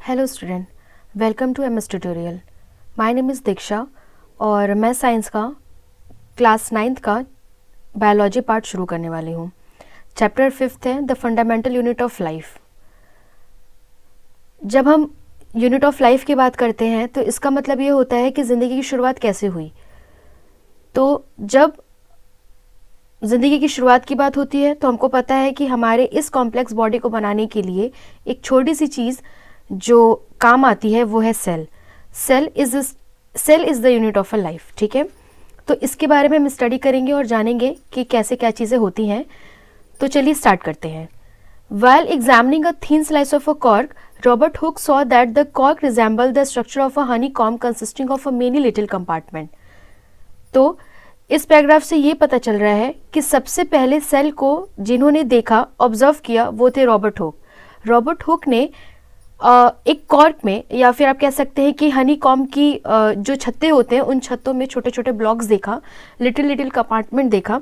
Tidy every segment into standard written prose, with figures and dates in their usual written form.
Hello student, welcome to MS tutorial. My name is Diksha और मैं science का class 9th का बायोलॉजी पार्ट शुरू करने वाली हूँ। चैप्टर 5th है the fundamental unit of life. जब हम यूनिट ऑफ लाइफ की बात करते हैं तो इसका मतलब ये होता है कि ज़िंदगी की शुरुआत कैसे हुई। तो जब ज़िंदगी की शुरुआत की बात होती है तो हमको पता है कि हमारे इस कॉम्प्लेक्स बॉडी को बनाने के लिए एक छोटी सी चीज़ जो काम आती है वो है cell. Cell is the unit of a life. ठीक है, तो इसके बारे में हम स्टडी करेंगे और जानेंगे कि कैसे क्या चीज़ें होती हैं। तो चलिए स्टार्ट करते हैं। While examining a thin slice of a cork, Robert Hooke saw that the cork resembled the structure of a honeycomb consisting of a many little compartment. तो इस पैराग्राफ से ये पता चल रहा है कि सबसे पहले सेल को जिन्होंने देखा, ऑब्जर्व किया, वो थे रॉबर्ट हुक। रॉबर्ट हुक ने एक कॉर्क में, या फिर आप कह सकते हैं कि हनी कॉम्ब की जो छत्ते होते हैं उन छत्तों में छोटे छोटे ब्लॉक्स देखा, लिटिल कंपार्टमेंट देखा।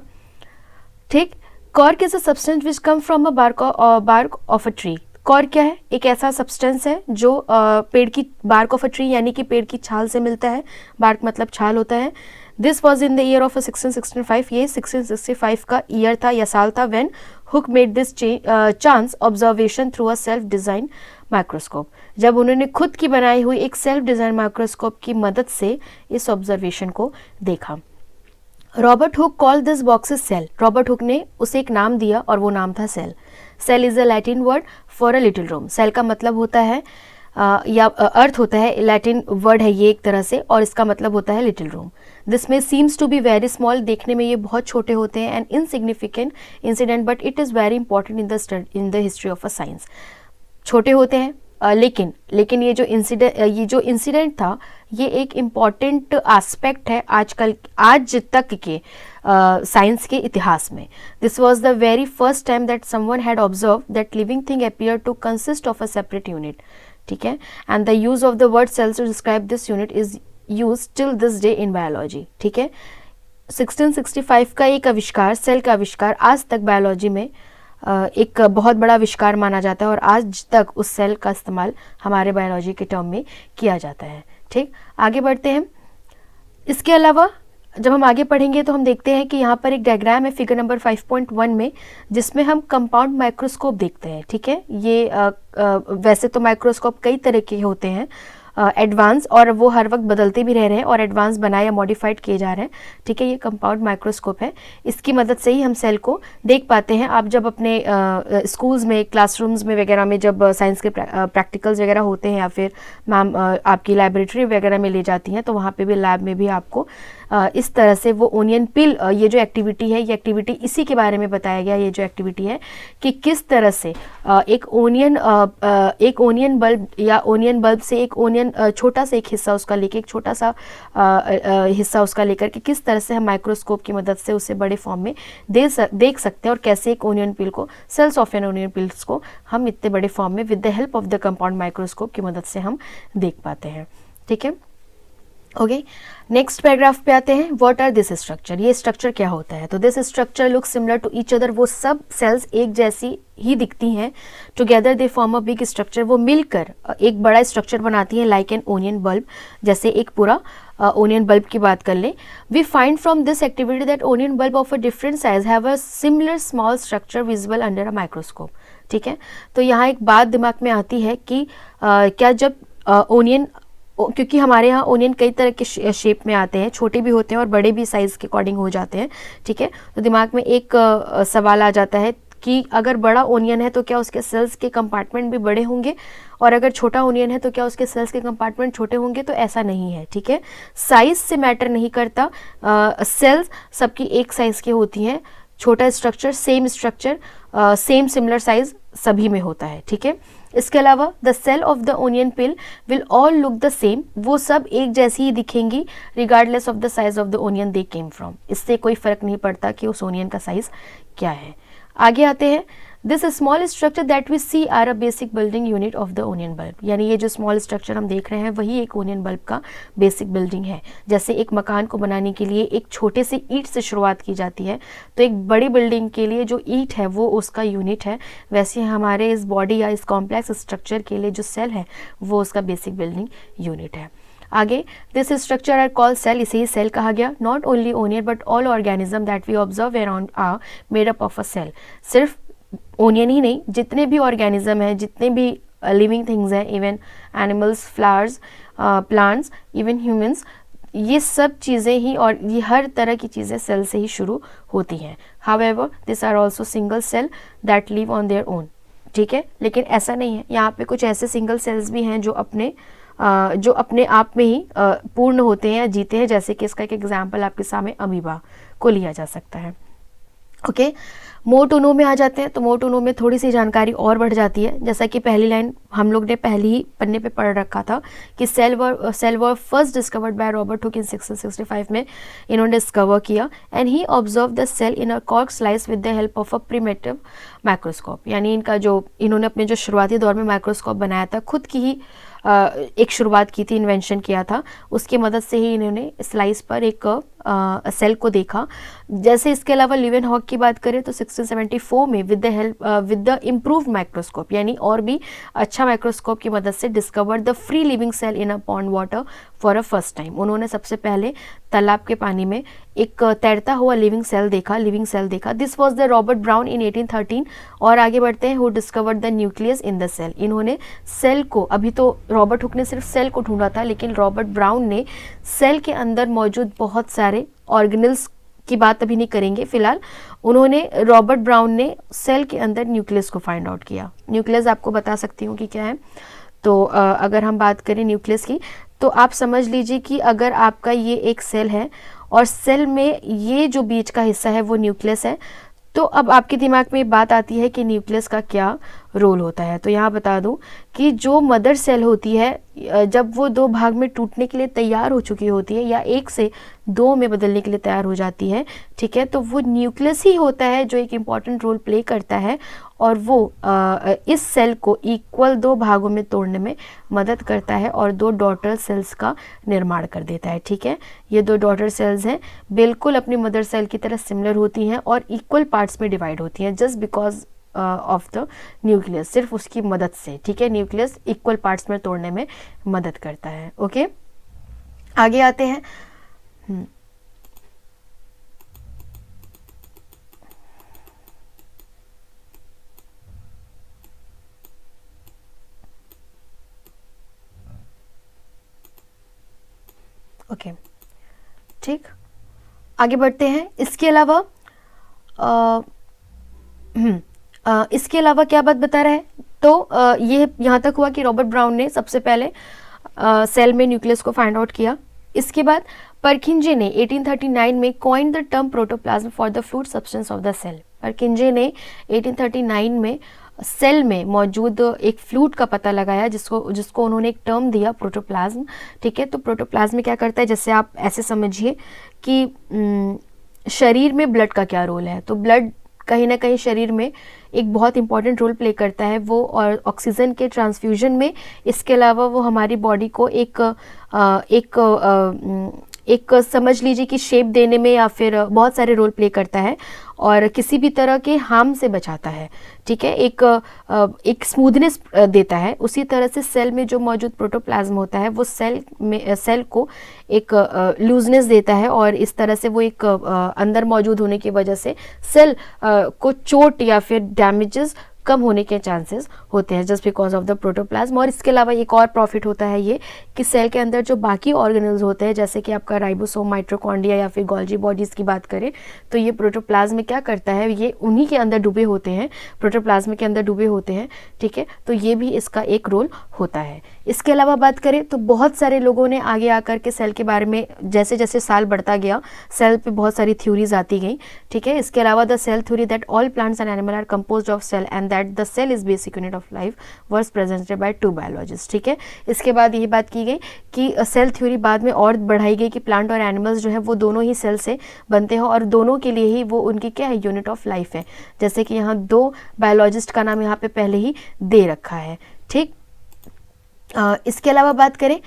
ठीक, cork is a substance which come from a bark of a tree. Cork क्या है? एक ऐसा सब्सटेंस है जो पेड़ की बार्क ऑफ अ ट्री यानी कि पेड़ की छाल से मिलता है। बार्क मतलब छाल होता है। This was in the year of 1665। ये 1665 का ईयर था या साल था when hook made this chance observation through a self design microscope. जब उन्होंने खुद की बनाई हुई एक सेल्फ डिजाइन माइक्रोस्कोप की मदद से इस ऑब्जर्वेशन को देखा। Robert Hooke call this boxes cell. Robert Hooke ने उसे एक नाम दिया और वो नाम था cell. Cell is a Latin word for a little room. Cell का मतलब होता है या अर्थ होता है, लैटिन वर्ड है ये एक तरह से, और इसका मतलब होता है little room. This may seems to be very small. देखने में ये बहुत छोटे होते हैं। And insignificant incident but it is very important in the history of a science. छोटे होते हैं लेकिन ये जो इंसिडेंट था ये एक इम्पॉर्टेंट एस्पेक्ट है आज तक के साइंस के इतिहास में। This was the very first time that someone had observe that living thing appear to consist of a separate unit. ठीक है, and the use of the word cells to describe this unit is use till this day in biology. ठीक है, 1665 का एक आविष्कार, cell का आविष्कार, आज तक बायोलॉजी में एक बहुत बड़ा आविष्कार माना जाता है और आज तक उस सेल का इस्तेमाल हमारे बायोलॉजी के टर्म में किया जाता है। ठीक, आगे बढ़ते हैं। इसके अलावा जब हम आगे पढ़ेंगे तो हम देखते हैं कि यहाँ पर एक डायग्राम है फिगर नंबर 5.1 में, जिसमें हम कंपाउंड माइक्रोस्कोप देखते हैं। ठीक है, ये वैसे तो माइक्रोस्कोप कई तरह के होते हैं, एडवांस, और वो हर वक्त बदलते भी रह रहे हैं और एडवांस बनाए या मॉडिफाइड किए जा रहे हैं। ठीक है, ये कंपाउंड माइक्रोस्कोप है। इसकी मदद से ही हम सेल को देख पाते हैं। आप जब अपने स्कूल्स में, क्लासरूम्स में वगैरह में जब साइंस के प्रैक्टिकल्स वगैरह होते हैं या फिर मैम आपकी लाइब्रेटरी वगैरह में ले जाती हैं तो वहाँ पे भी, लैब में भी आपको इस तरह से वो ओनियन पिल, ये जो एक्टिविटी है, ये एक्टिविटी इसी के बारे में बताया गया। ये जो एक्टिविटी है कि किस तरह से एक ओनियन बल्ब या ओनियन बल्ब से एक ओनियन छोटा सा एक हिस्सा उसका लेके, एक छोटा सा हिस्सा उसका लेकर के किस तरह से हम माइक्रोस्कोप की मदद से उसे बड़े फॉर्म में देख सकते हैं, और कैसे एक ओनियन पिल को, cells of an onion peels को हम इतने बड़े फॉर्म में with the help of the compound microscope की मदद से हम देख पाते हैं। ठीक है, ओके, नेक्स्ट पैराग्राफ पे आते हैं। What are this structure? ये स्ट्रक्चर क्या होता है? तो this structure look similar to each other. वो सब सेल्स एक जैसी ही दिखती हैं। Together they form a big structure. वो मिलकर एक बड़ा स्ट्रक्चर बनाती हैं, लाइक एन ओनियन बल्ब। जैसे एक पूरा ओनियन बल्ब की बात कर लें। We find from this activity that onion bulb of a different size have a similar small structure visible under a microscope. ठीक है, तो यहाँ एक बात दिमाग में आती है कि क्या जब ओनियन, क्योंकि हमारे यहाँ ओनियन कई तरह के शेप में आते हैं, छोटे भी होते हैं और बड़े भी साइज के अकॉर्डिंग हो जाते हैं। ठीक है, तो दिमाग में एक सवाल आ जाता है कि अगर बड़ा ओनियन है तो क्या उसके सेल्स के कंपार्टमेंट भी बड़े होंगे, और अगर छोटा ओनियन है तो क्या उसके सेल्स के कंपार्टमेंट छोटे होंगे? तो ऐसा नहीं है। ठीक है, साइज से मैटर नहीं करता। सेल्स सबकी एक साइज की होती हैं। छोटा स्ट्रक्चर, सेम सिमिलर साइज सभी में होता है। ठीक है, इसके अलावा the cell of the onion peel will all look the same. वो सब एक जैसी ही दिखेंगी regardless of the size of the onion they came from. इससे कोई फर्क नहीं पड़ता कि उस ओनियन का साइज क्या है। आगे आते हैं, this small structure that we see are a basic building unit of the onion bulb, यानी ये जो स्मॉल स्ट्रक्चर हम देख रहे हैं वही एक ओनियन बल्ब का बेसिक बिल्डिंग है। जैसे एक मकान को बनाने के लिए एक छोटे से ईंट से शुरुआत की जाती है, तो एक बड़ी बिल्डिंग के लिए जो ईंट है वो उसका यूनिट है, वैसे हमारे इस बॉडी या इस कॉम्प्लेक्स स्ट्रक्चर के लिए जो सेल है वो उसका बेसिक बिल्डिंग यूनिट है। आगे, this structure are called cell, इसे ही सेल कहा गया। Not only onion but all organism that we observe around are made up of a cell. सिर्फ ओनियन ही नहीं, जितने भी ऑर्गेनिज्म हैं, जितने भी लिविंग थिंग्स हैं, even animals, flowers, plants, even humans, ये सब चीज़ें ही और ये हर तरह की चीज़ें सेल से ही शुरू होती हैं। However this are also single cell that live on their own, ठीक है, लेकिन ऐसा नहीं है, यहाँ पे कुछ ऐसे सिंगल सेल्स भी हैं जो अपने आप में ही पूर्ण होते हैं या जीते हैं, जैसे कि इसका एक एग्जाम्पल आपके सामने अमीबा को लिया जा सकता है। ओके, मोटोनो में आ जाते हैं, तो मोटोनो में थोड़ी सी जानकारी और बढ़ जाती है। जैसा कि पहली लाइन हम लोग ने पहले ही पन्ने पे पढ़ रखा था कि cell were first discovered by Robert Hooke in 1665 में इन्होंने डिस्कवर किया, and he observe the cell in a cork slice with the help of a primitive microscope, यानी इन्होंने अपने जो शुरुआती दौर में माइक्रोस्कोप बनाया था, खुद की ही एक शुरुआत की थी, इन्वेंशन किया था, उसकी मदद से ही इन्होंने स्लाइस पर एक सेल को देखा। जैसे इसके अलावा लीवेनहॉक की बात करें तो 1674 में विद द इम्प्रूव माइक्रोस्कोप, यानी और भी अच्छा माइक्रोस्कोप की मदद से discover the free living cell in a pond water for a first time. उन्होंने सबसे पहले तालाब के पानी में एक तैरता हुआ लिविंग सेल देखा। This was the Robert Brown in 1813। और आगे बढ़ते हैं, who discovered the nucleus in the cell. इन्होंने सेल को, अभी तो रॉबर्ट हुक ने सिर्फ सेल को ढूंढा था, लेकिन रॉबर्ट ब्राउन ने सेल के अंदर मौजूद बहुत सारे ऑर्गेनल्स की बात अभी नहीं करेंगे फिलहाल, रॉबर्ट ब्राउन ने सेल के अंदर न्यूक्लियस को फाइंड आउट किया। न्यूक्लियस आपको बता सकती हूँ कि क्या है, तो अगर हम बात करें न्यूक्लियस की, तो आप समझ लीजिए कि अगर आपका ये एक सेल है और सेल में ये जो बीच का हिस्सा है वो न्यूक्लियस है, तो अब आपके दिमाग में बात आती है कि न्यूक्लियस का क्या रोल होता है। तो यहाँ बता दूं कि जो मदर सेल होती है, जब वो दो भाग में टूटने के लिए तैयार हो चुकी होती है या एक से दो में बदलने के लिए तैयार हो जाती है, ठीक है, तो वो न्यूक्लियस ही होता है जो एक इम्पॉर्टेंट रोल प्ले करता है, और वो इस सेल को इक्वल दो भागों में तोड़ने में मदद करता है और दो डॉटर सेल्स का निर्माण कर देता है। ठीक है, ये दो डॉटर सेल्स हैं, बिल्कुल अपनी मदर सेल की तरह सिमिलर होती हैं और इक्वल पार्ट्स में डिवाइड होती हैं, just because of the nucleus, सिर्फ उसकी मदद से। ठीक है, न्यूक्लियस इक्वल पार्ट्स में तोड़ने में मदद करता है। ओके, आगे आते हैं। ओके, ठीक, आगे बढ़ते हैं। इसके अलावा इसके अलावा क्या बात बता रहा है, तो ये यहाँ तक हुआ कि रॉबर्ट ब्राउन ने सबसे पहले सेल में न्यूक्लियस को फाइंड आउट किया। इसके बाद परकिंजे ने 1839 में coined the term protoplasm for the fluid substance of the cell. Purkinje ने 1839 में सेल में मौजूद एक फ्लूइड का पता लगाया, जिसको उन्होंने एक टर्म दिया, प्रोटोप्लाज्म। ठीक है, तो प्रोटोप्लाज्म में क्या करता है, जैसे आप ऐसे समझिए कि शरीर में ब्लड का क्या रोल है, तो ब्लड कहीं ना कहीं शरीर में एक बहुत इंपॉर्टेंट रोल प्ले करता है, वो और ऑक्सीजन के ट्रांसफ्यूजन में। इसके अलावा वो हमारी बॉडी को एक समझ लीजिए कि शेप देने में या फिर बहुत सारे रोल प्ले करता है और किसी भी तरह के हार्म से बचाता है। ठीक है, एक स्मूथनेस देता है। उसी तरह से सेल में जो मौजूद प्रोटोप्लाज्म होता है वो सेल को एक लूजनेस देता है और इस तरह से वो एक अंदर मौजूद होने की वजह से सेल को चोट या फिर डैमेजेस कम होने के चांसेस होते हैं, just because of the protoplasm. और इसके अलावा एक और प्रॉफिट होता है ये कि सेल के अंदर जो बाकी ऑर्गेनल्स होते हैं, जैसे कि आपका राइबोसोम, माइटोकॉन्ड्रिया या फिर गोल्जी बॉडीज़ की बात करें, तो ये प्रोटोप्लाज्म में क्या करता है, ये उन्हीं के अंदर डूबे होते हैं, प्रोटोप्लाज्म के अंदर डूबे होते हैं। ठीक है, तो ये भी इसका एक रोल होता है। इसके अलावा बात करें तो बहुत सारे लोगों ने आगे आकर के सेल के बारे में, जैसे जैसे साल बढ़ता गया, सेल पे बहुत सारी थ्योरीज आती गई। ठीक है, इसके अलावा the cell theory that all plants and animal are composed of cell and that the cell is basic unit of life was presented by 2 biologist. ठीक है, इसके बाद यही बात की गई कि सेल थ्योरी बाद में और बढ़ाई गई कि प्लांट और एनिमल्स जो है वो दोनों ही सेल से बनते हैं और दोनों के लिए ही वो उनकी क्या है, यूनिट ऑफ लाइफ है। जैसे कि यहाँ 2 बायोलॉजिस्ट का नाम यहाँ पे पहले ही दे रखा है। ठीक, इसके अलावा बात करें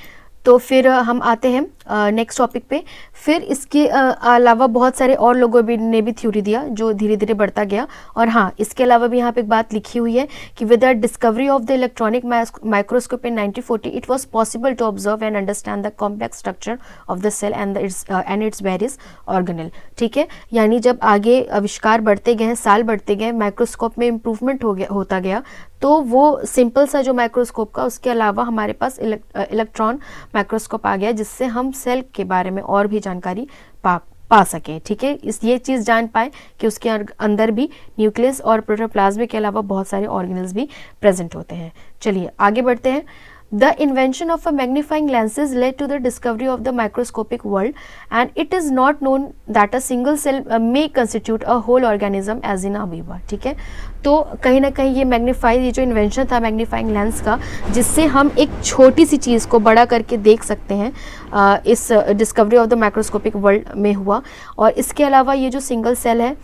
तो फिर हम आते हैं नेक्स्ट टॉपिक पे। फिर इसके अलावा बहुत सारे और लोगों ने भी थ्योरी दिया जो धीरे धीरे बढ़ता गया। और हाँ, इसके अलावा भी यहाँ पे एक बात लिखी हुई है कि with the discovery of the electronic microscope in 1940 it was possible to observe and understand the complex structure of the cell and its various organelle. ठीक है, यानी जब आगे आविष्कार बढ़ते गए, साल बढ़ते गए, माइक्रोस्कोप में इम्प्रूवमेंट होता गया, तो वो सिंपल सा जो माइक्रोस्कोप का, उसके अलावा हमारे पास इलेक्ट्रॉन माइक्रोस्कोप आ गया जिससे हम सेल के बारे में और भी जानकारी पा सके। ठीक है, ये चीज़ जान पाए कि उसके अंदर भी न्यूक्लियस और प्रोटोप्लाज्म के अलावा बहुत सारे ऑर्गेनल्स भी प्रेजेंट होते हैं। चलिए आगे बढ़ते हैं। The invention of a magnifying lenses led to the discovery of the microscopic world, and it is not known that a single cell may constitute a whole organism as in amoeba। ठीक है, तो कहीं ना कहीं ये जो invention था magnifying lens का, जिससे हम एक छोटी सी चीज़ को बड़ा करके देख सकते हैं, इस discovery of the microscopic world में हुआ। और इसके अलावा ये जो सिंगल सेल है,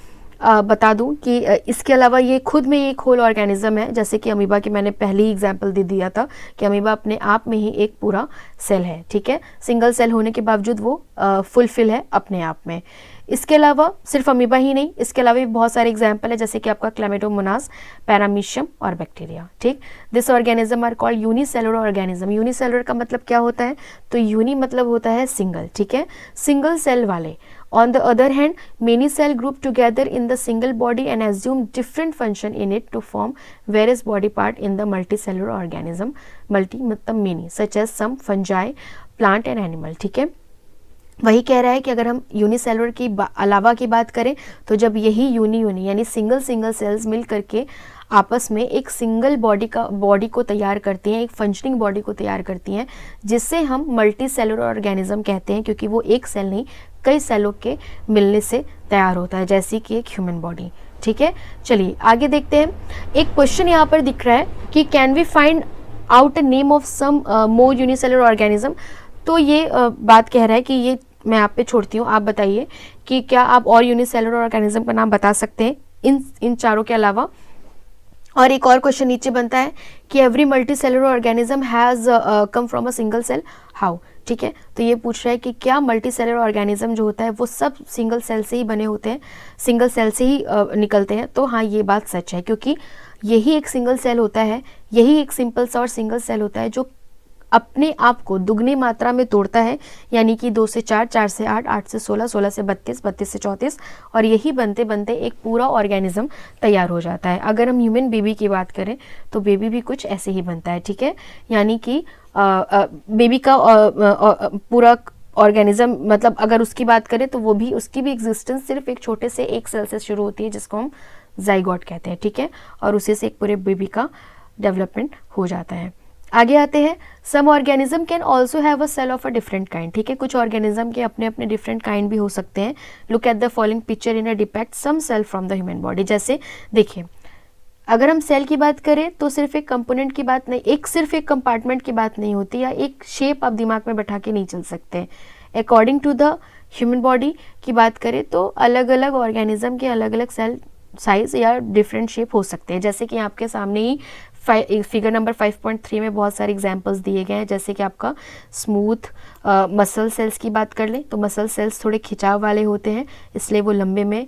बता दूं कि इसके अलावा ये खुद में एक होल ऑर्गेनिज्म है। जैसे कि अमीबा की मैंने पहली एग्जांपल दे दिया था कि अमीबा अपने आप में ही एक पूरा सेल है। ठीक है, सिंगल सेल होने के बावजूद वो फुलफिल है अपने आप में। इसके अलावा सिर्फ अमीबा ही नहीं, इसके अलावा भी बहुत सारे एग्जाम्पल है, जैसे कि आपका क्लैमिडोमोनास, पैरामीशियम और बैक्टीरिया। ठीक, this organism are called unicellular organism. Unicellular का मतलब क्या होता है, तो यूनि मतलब होता है सिंगल। ठीक है, सिंगल सेल वाले। On the other hand, many cell group together in the single body and assume different function in it to form various body part in the multicellular organism. Multi मतलब many, such as some fungi, plant and animal। ठीक है, वही कह रहा है कि अगर हम यूनिसेलुलर की अलावा की बात करें तो जब यही यूनी यानी सिंगल सेल्स मिल करके आपस में एक सिंगल बॉडी को तैयार करती हैं, एक फंक्शनिंग बॉडी को तैयार करती हैं, जिससे हम मल्टी सेलुलर ऑर्गेनिज्म कहते हैं, क्योंकि वो एक सेल नहीं कई सेलों के मिलने से तैयार होता है, जैसे कि एक ह्यूमन बॉडी। ठीक है, चलिए आगे देखते हैं। एक क्वेश्चन यहाँ पर दिख रहा है कि can we find out a name of some more unicellular organism. तो ये बात कह रहा है कि ये मैं आप पे छोड़ती हूँ, आप बताइए कि क्या आप और यूनिसेलुलर ऑर्गेनिज्म का नाम बता सकते हैं इन चारों के अलावा। और एक और क्वेश्चन नीचे बनता है कि every multicellular organism has come from a single cell, how. ठीक है, तो ये पूछ रहा है कि क्या मल्टी सेलुलर ऑर्गेनिज्म जो होता है वो सब सिंगल सेल से ही बने होते हैं, सिंगल सेल से ही निकलते हैं। तो हाँ, ये बात सच है, क्योंकि यही एक सिंगल सेल होता है, यही एक सिंपल सा और सिंगल सेल होता है जो अपने आप को दुगनी मात्रा में तोड़ता है, यानी कि 2 से 4, 4 से 8, 8 से 16, 16 से 32, 32 से 34, और यही बनते बनते एक पूरा ऑर्गेनिज्म तैयार हो जाता है। अगर हम ह्यूमन बेबी की बात करें तो बेबी भी कुछ ऐसे ही बनता है। ठीक है, यानी कि बेबी का पूरा ऑर्गेनिज्म, मतलब अगर उसकी बात करें तो वो भी, उसकी भी एग्जिस्टेंस सिर्फ एक छोटे से एक सेल से शुरू होती है, जिसको हम जाइगोट कहते हैं। ठीक है, और उसी से एक पूरे बेबी का डेवलपमेंट हो जाता है। आगे आते हैं। Some organism can also have a cell of a different kind. ठीक है, कुछ ऑर्गेनिज्म के अपने अपने डिफरेंट काइंड भी हो सकते हैं। Look at the following picture in a depict some cell from the human body. जैसे देखिए, अगर हम सेल की बात करें तो सिर्फ एक कंपोनेंट की बात नहीं, सिर्फ एक कंपार्टमेंट की बात नहीं होती, या एक शेप आप दिमाग में बैठा के नहीं चल सकते। According to the human body की बात करें तो अलग अलग ऑर्गेनिज्म के अलग अलग सेल साइज या डिफरेंट शेप हो सकते हैं। जैसे कि आपके सामने ही फिगर नंबर 5.3 में बहुत सारे एग्जांपल्स दिए गए हैं। जैसे कि आपका स्मूथ मसल सेल्स की बात कर लें तो मसल सेल्स थोड़े खिंचाव वाले होते हैं, इसलिए वो लंबे में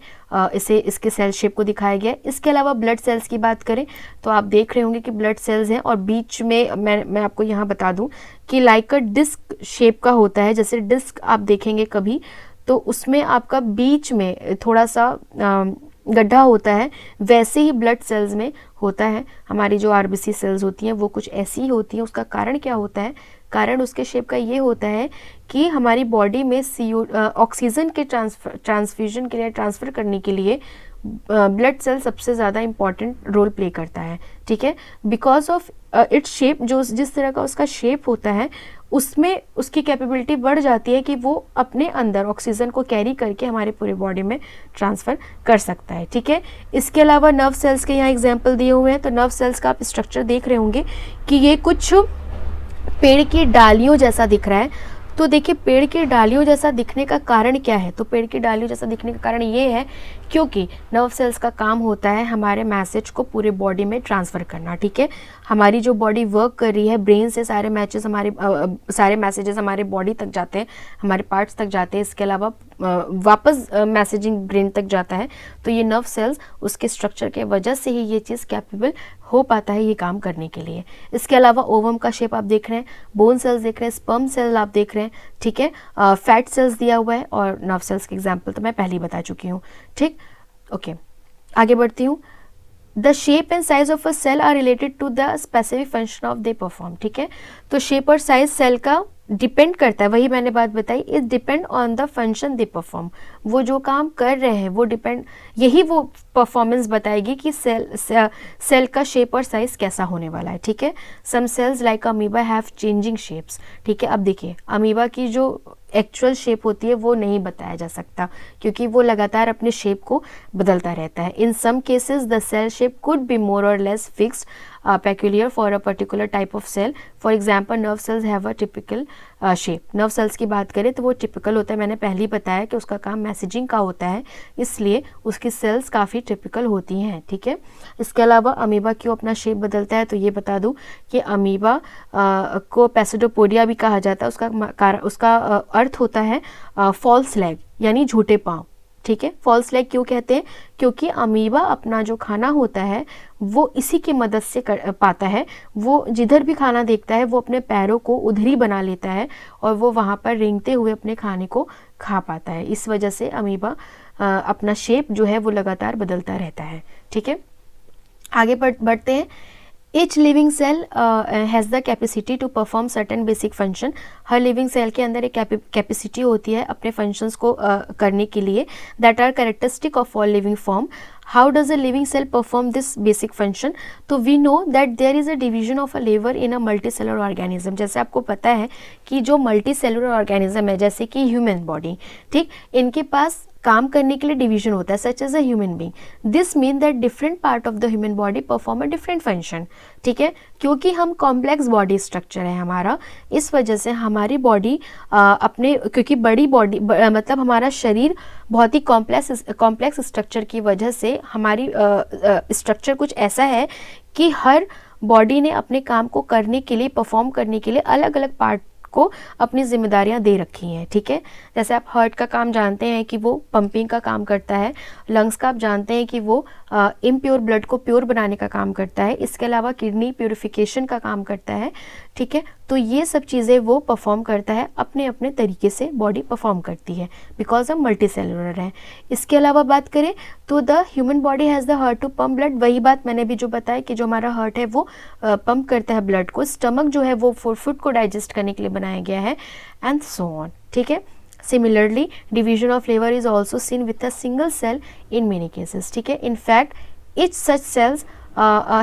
इसके सेल शेप को दिखाया गया है। इसके अलावा ब्लड सेल्स की बात करें तो आप देख रहे होंगे कि ब्लड सेल्स हैं और बीच में मैं आपको यहाँ बता दूँ कि लाइक अ डिस्क शेप का होता है। जैसे डिस्क आप देखेंगे कभी तो उसमें आपका बीच में थोड़ा सा गड्ढा होता है, वैसे ही ब्लड सेल्स में होता है। हमारी जो आरबीसी सेल्स होती हैं वो कुछ ऐसी ही होती हैं। उसका कारण क्या होता है? कारण उसके शेप का ये होता है कि हमारी बॉडी में ऑक्सीजन के ट्रांसफ्यूजन के लिए, ट्रांसफ़र करने के लिए ब्लड सेल सबसे ज़्यादा इम्पॉर्टेंट रोल प्ले करता है। ठीक है, बिकॉज ऑफ इट्स शेप, जो जिस तरह का उसका शेप होता है उसमें उसकी कैपेबिलिटी बढ़ जाती है कि वो अपने अंदर ऑक्सीजन को कैरी करके हमारे पूरे बॉडी में ट्रांसफ़र कर सकता है, ठीक है। इसके अलावा नर्व सेल्स के यहाँ एग्जाम्पल दिए हुए हैं, तो नर्व सेल्स का आप स्ट्रक्चर देख रहे होंगे कि ये कुछ पेड़ की डालियों जैसा दिख रहा है। तो देखिए पेड़ की डालियों जैसा दिखने का कारण क्या है, तो पेड़ की डालियों जैसा दिखने का कारण ये है क्योंकि नर्व सेल्स का काम होता है हमारे मैसेज को पूरे बॉडी में ट्रांसफ़र करना, ठीक है। हमारी जो बॉडी वर्क कर रही है, ब्रेन से सारे सारे मैसेजेस हमारे बॉडी तक जाते हैं, हमारे पार्ट्स तक जाते हैं, इसके अलावा वापस मैसेजिंग ब्रेन तक जाता है। तो ये नर्व सेल्स उसके स्ट्रक्चर के वजह से ही ये चीज़ कैपेबल हो पाता है ये काम करने के लिए। इसके अलावा ओवम का शेप आप देख रहे हैं, बोन सेल्स देख रहे हैं, स्पर्म सेल आप देख रहे हैं, ठीक है। फैट सेल्स दिया हुआ है और नर्व सेल्स के एग्जाम्पल तो मैं पहले ही बता चुकी हूँ, ठीक। ओके, आगे बढ़ती हूँ। The shape and size of a cell are related to the specific function of they perform, ठीक है। तो शेप और साइज सेल का डिपेंड करता है, वही मैंने बात बताई, it depend on the function they perform. वो जो काम कर रहे हैं वो डिपेंड, यही वो परफॉर्मेंस बताएगी कि सेल का शेप और साइज कैसा होने वाला है, ठीक है। Some cells like amoeba have changing shapes, ठीक है। अब देखिए अमीबा की जो एक्चुअल शेप होती है वो नहीं बताया जा सकता क्योंकि वो लगातार अपने शेप को बदलता रहता है। In some cases the cell shape could be more और less fixed peculiar for a particular type of cell. For example, nerve cells have a typical shape. nerve cells की बात करें तो वो typical होता है, मैंने पहले ही बताया कि उसका काम मैसेजिंग का होता है, इसलिए उसकी सेल्स काफ़ी टिपिकल होती हैं, ठीक है। इसके अलावा अमीबा क्यों अपना शेप बदलता है, तो ये बता दूं कि अमीबा को पैसिडोपोडिया भी कहा जाता है। उसका अर्थ होता है फॉल्स लेग यानी झूठे पाँव, ठीक है। फॉल्स लेग क्यों कहते हैं, क्योंकि अमीबा अपना जो खाना होता है वो इसी की मदद से पाता है। वो जिधर भी खाना देखता है वो अपने पैरों को उधर ही बना लेता है और वो वहाँ पर रेंगते हुए अपने खाने को खा पाता है। इस वजह से अमीबा अपना शेप जो है वो लगातार बदलता रहता है, ठीक है। आगे बढ़ते हैं। Each living cell has the capacity to perform certain basic function. Her living cell के अंदर एक कैपेसिटी होती है अपने functions को करने के लिए that are characteristic of all living form. How does a living cell perform this basic function? तो we know that there is a division of a liver in a multicellular organism. जैसे आपको पता है कि जो multicellular organism है जैसे कि human body, ठीक, इनके पास काम करने के लिए डिवीजन होता है such as a human being. This mean that different part of the human body perform a different function, ठीक है। क्योंकि हम कॉम्प्लेक्स बॉडी स्ट्रक्चर है हमारा, इस वजह से हमारी बॉडी अपने क्योंकि बड़ी बॉडी मतलब हमारा शरीर बहुत ही कॉम्प्लेक्स स्ट्रक्चर की वजह से हमारी स्ट्रक्चर कुछ ऐसा है कि हर बॉडी ने अपने काम को करने के लिए परफॉर्म करने के लिए अलग अलग पार्ट को अपनी जिम्मेदारियां दे रखी हैं, ठीक है। जैसे आप हार्ट का काम जानते हैं कि वो पंपिंग का काम करता है, लंग्स का आप जानते हैं कि वो इम्प्योर ब्लड को प्योर बनाने का काम करता है, इसके अलावा किडनी प्योरिफिकेशन का काम करता है, ठीक है। तो ये सब चीज़ें वो परफॉर्म करता है, अपने अपने तरीके से बॉडी परफॉर्म करती है बिकॉज हम मल्टी सेलुलर हैं। इसके अलावा बात करें तो the human body has the heart to pump blood, वही बात मैंने भी जो बताया कि जो हमारा हार्ट है वो पंप करता है ब्लड को, स्टमक जो है वो फूड को डाइजेस्ट करने के लिए बनाया गया है एंड सो ऑन, ठीक है। Similarly, division of liver is also seen with a single cell in many cases, ठीक है। In fact, each such cells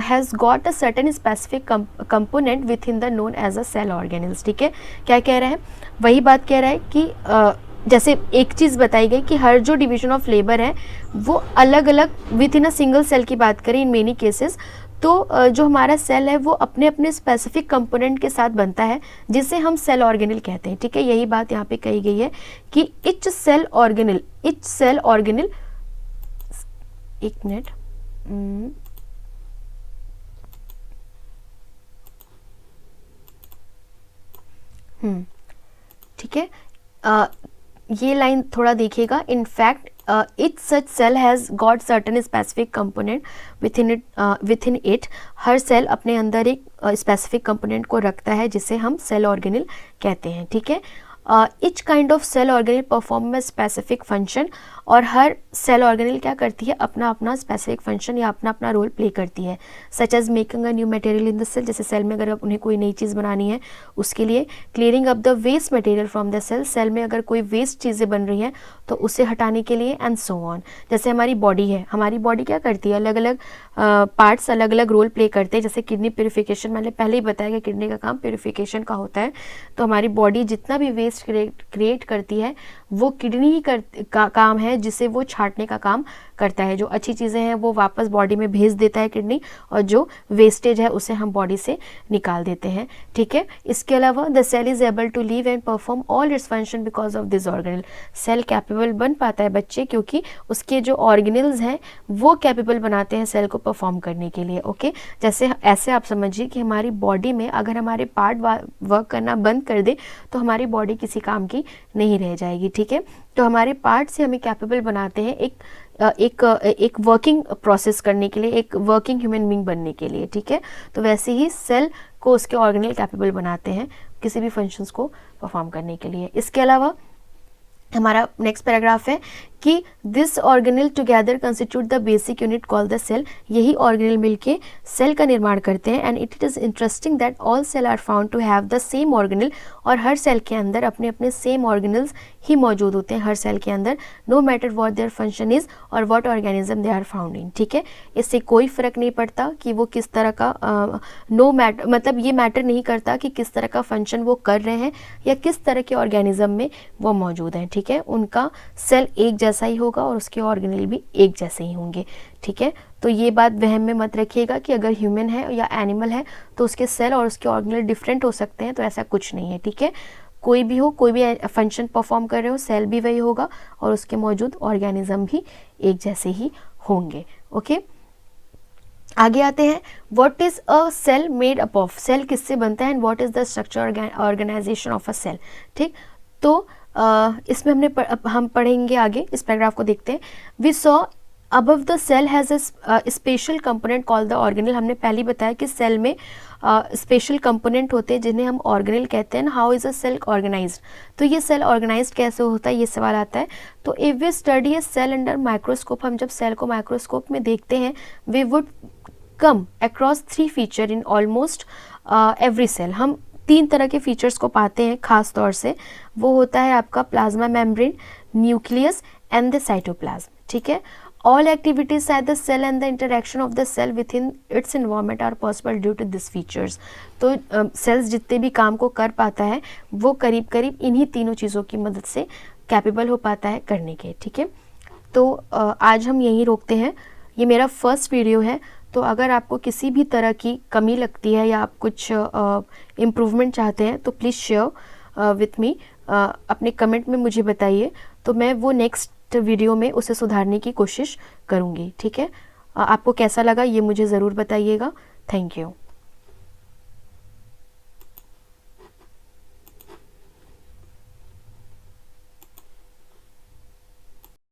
has got a certain specific component within the known as a cell organelles, ठीक है। क्या कह रहा है, वही बात कह रहा है कि जैसे एक चीज़ बताई गई कि हर जो डिवीजन ऑफ लेबर है वो अलग अलग within a single cell की बात करें इन मेनी केसेस, तो जो हमारा सेल है वो अपने अपने स्पेसिफिक कंपोनेंट के साथ बनता है जिसे हम सेल ऑर्गेनल कहते हैं, ठीक है। यही बात यहाँ पे कही गई है कि इच सेल ऑर्गेनल एक मिनट, ठीक है। ये लाइन थोड़ा देखिएगा। In fact each such cell has got certain specific component within it. हर सेल अपने अंदर एक स्पेसिफिक कंपोनेंट को रखता है जिसे हम सेल ऑर्गेनल कहते हैं, ठीक है। Each kind of cell organelle perform a specific function, और हर सेल ऑर्गेनल क्या करती है, अपना अपना स्पेसिफिक फंक्शन या अपना अपना रोल प्ले करती है। Such as making a new material in the cell, जैसे सेल में अगर उन्हें कोई नई चीज़ बनानी है उसके लिए। Clearing up the waste material from the cell, cell में अगर कोई वेस्ट चीज़ें बन रही हैं तो उसे हटाने के लिए, एंड सो ऑन। जैसे हमारी बॉडी है, हमारी बॉडी क्या करती है, अलग अलग पार्ट्स अलग अलग रोल प्ले करते हैं। जैसे किडनी प्यूरिफिकेशन, मैंने पहले ही बताया कि किडनी का काम प्यूरिफिकेशन का होता है। तो हमारी बॉडी जितना भी वेस्ट क्रिएट करती है वो किडनी ही का काम है, जिसे वो छांटने का काम करता है। जो अच्छी चीज़ें हैं वो वापस बॉडी में भेज देता है किडनी, और जो वेस्टेज है उसे हम बॉडी से निकाल देते हैं। ठीक है, इसके अलावा the cell is able to live and perform all its function because of this organelle. Cell capable बन पाता है बच्चे, क्योंकि उसके जो ऑर्गेनल्स हैं वो कैपेबल बनाते हैं सेल को परफॉर्म करने के लिए। ओके, जैसे ऐसे आप समझिए कि हमारी बॉडी में अगर हमारे पार्ट वर्क करना बंद कर दे तो हमारी बॉडी किसी काम की नहीं रह जाएगी। ठीक है, तो हमारे पार्ट से हमें कैपेबल बनाते हैं एक वर्किंग प्रोसेस करने के लिए, एक वर्किंग ह्यूमन बीइंग बनने के लिए। ठीक है, तो वैसे ही सेल को उसके ऑर्गेनल कैपेबल बनाते हैं किसी भी फंक्शंस को परफॉर्म करने के लिए। इसके अलावा हमारा नेक्स्ट पैराग्राफ है कि this organelle together constitute the basic unit called the cell. यही ऑर्गेनल मिलके सेल का निर्माण करते हैं। And it is interesting that all cell are found to have the same organelle, और हर सेल के अंदर अपने अपने सेम ऑर्गेनल्स ही मौजूद होते हैं हर सेल के अंदर, no matter what their function is और what organism they are found in. ठीक है, इससे कोई फ़र्क नहीं पड़ता कि वो किस तरह का नो मैटर, मतलब ये मैटर नहीं करता कि किस तरह का फंक्शन वो कर रहे हैं या किस तरह के ऑर्गेनिज्म में वो मौजूद हैं। ठीक है, उनका सेल एक जैसा ही होगा और उसके ऑर्गेनल भी एक जैसे ही होंगे। ठीक है, तो ये बात वहम में मत रखिएगा कि अगर ह्यूमन है या एनिमल है तो उसके सेल और उसके ऑर्गेनल डिफरेंट हो सकते हैं, तो ऐसा कुछ नहीं है। ठीक है, कोई भी हो, कोई भी फंक्शन परफॉर्म कर रहे हो, सेल भी वही होगा और उसके मौजूद ऑर्गेनिज्म भी एक जैसे ही होंगे। ओके, आगे आते हैं, what is a cell made up of, cell किससे बनता है, and what is the structure organization of a cell. ठीक, तो इसमें हम पढ़ेंगे आगे, इस पैराग्राफ को देखते हैं। We saw above the cell has a special component called the organelle. हमने पहले ही बताया कि सेल में स्पेशल कंपोनेंट होते हैं जिन्हें हम ऑर्गेनल कहते हैं। How is a cell organized, तो ये सेल ऑर्गेनाइज्ड कैसे होता है, ये सवाल आता है। तो if we study a cell under microscope, हम जब सेल को माइक्रोस्कोप में देखते हैं, we would come across 3 feature in almost every cell. हम 3 तरह के फीचर्स को पाते हैं खास तौर से। वो होता है आपका plasma membrane, nucleus and the cytoplasm. ठीक है, all activities at the cell and the interaction of the cell within its environment are possible due to this features. तो सेल्स जितने भी काम को कर पाता है वो करीब करीब इन्हीं तीनों चीज़ों की मदद से कैपेबल हो पाता है करने के। ठीक है, तो आज हम यहीं रोकते हैं। ये मेरा फर्स्ट वीडियो है, तो अगर आपको किसी भी तरह की कमी लगती है या आप कुछ इम्प्रूवमेंट चाहते हैं तो प्लीज़ शेयर विथ मी, अपने कमेंट में मुझे बताइए, तो मैं वो नेक्स्ट वीडियो में उसे सुधारने की कोशिश करूँगी। ठीक है, आपको कैसा लगा ये मुझे ज़रूर बताइएगा। Thank you.